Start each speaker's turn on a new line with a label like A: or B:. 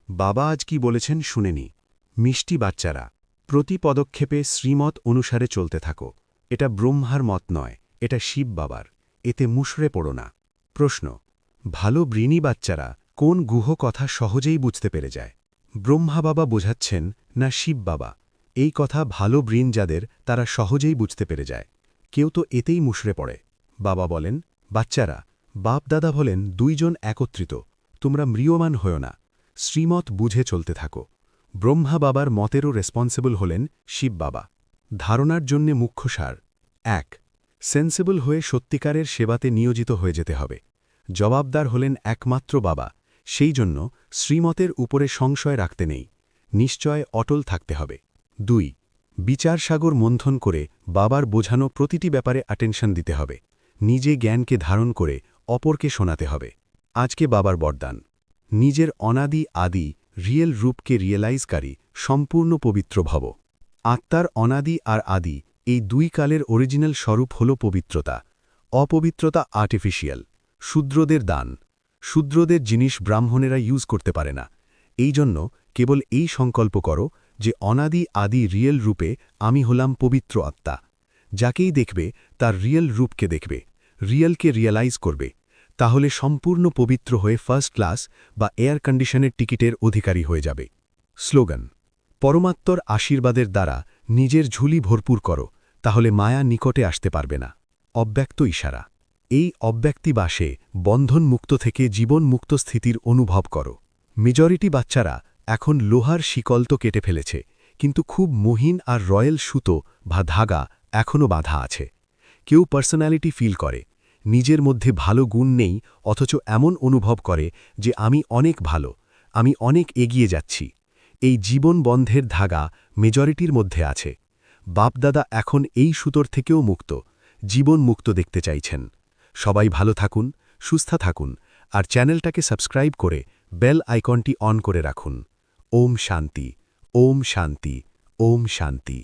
A: বাবা আজ কি বলেছেন শুনেনি। মিষ্টি বাচ্চারা, প্রতি পদক্ষেপে শ্রীমত অনুসারে চলতে থাকো। এটা ব্রহ্মার মত নয়, এটা শিব বাবার। এতে মুষড়ে পড়ো না। প্রশ্ন: ভালো বৃণী বাচ্চারা কোন গুহ কথা সহজেই বুঝতে পেরে যায়? ব্রহ্মা বাবা বোঝাচ্ছেন না শিব বাবা? এই কথা ভালো বৃণ যাদের, তারা সহজেই বুঝতে পেরে যায়। কেউ তো এতেই মুষড়ে পড়ে। বাবা বলেন, বাচ্চারা, বাপ দাদা বলেন দুইজন একত্রিত, তোমরা ম্রিয়মান হও না, শ্রীমত বুঝে চলতে থাকো। ব্রহ্মা বাবার মতেরও রেসপন্সিবল হলেন শিব বাবা। ধারণার জন্যে মুখ্য সার: ১. সেন্সিবল হয়ে সত্যিকারের সেবাতে নিয়োজিত হয়ে যেতে হবে। জবাবদার হলেন একমাত্র বাবা, সেই জন্য শ্রীমতের উপরে সংশয় রাখতে নেই, নিশ্চয় অটল থাকতে হবে। ২. বিচারসাগর মন্থন করে বাবার বোঝানো প্রতিটি ব্যাপারে অ্যাটেনশন দিতে হবে। নিজে জ্ঞানকে ধারণ করে অপরকে শোনাতে হবে। আজকে বাবার বরদান: নিজের অনাদি আদি রিয়েল রূপকে রিয়েলাইজকারী সম্পূর্ণ পবিত্র ভব। আত্মার অনাদি আর আদি, এই দুই কালের অরিজিনাল স্বরূপ হল পবিত্রতা। অপবিত্রতা আর্টিফিশিয়াল। শূদ্রদের দান। শূদ্রদের জিনিস ব্রাহ্মণেরা ইউজ করতে পারে না। এই জন্য কেবল এই সংকল্প করো যে অনাদি আদি রিয়েল রূপে আমি হলাম পবিত্র আত্মা। যাকেই দেখবে তার রিয়েল রূপকে দেখবে, রিয়েলকে রিয়েলাইজ করবে। তাহলে সম্পূর্ণ পবিত্র হয়ে ফার্স্ট ক্লাস বা এয়ার কন্ডিশনের টিকিটের অধিকারী হয়ে যাবে। স্লোগান: পরমাত্মর আশীর্বাদের দ্বারা নিজের ঝুলি ভরপুর করো, তাহলে মায়া নিকটে আসতে পারবে না। অব্যক্ত ইশারা: এই অব্যক্তিবাসে বন্ধন মুক্ত থেকে জীবন মুক্ত স্থিতির অনুভব করো। মেজরিটি বাচ্চারা এখন লোহার শিকল তো কেটে ফেলেছে, কিন্তু খুব মহিন আর রয়্যাল সুতো বা ধাগা এখনও বাঁধা আছে। কেউ পার্সোনালিটি ফিল করে, নিজের মধ্যে ভালো গুণ নেই, অথচ এমন অনুভব করে যে আমি অনেক ভালো, আমি অনেক এগিয়ে যাচ্ছি। এই জীবন বন্ধের ধাগা মেজরিটির মধ্যে আছে। বাপদাদা এখন এই সুতোর থেকেও মুক্ত, জীবন মুক্ত দেখতে চাইছেন। সবাই ভালো থাকুন, সুস্থ থাকুন, আর চ্যানেলটাকে সাবস্ক্রাইব করে বেল আইকনটি অন করে রাখুন। ওম শান্তি, ওম শান্তি, ওম শান্তি।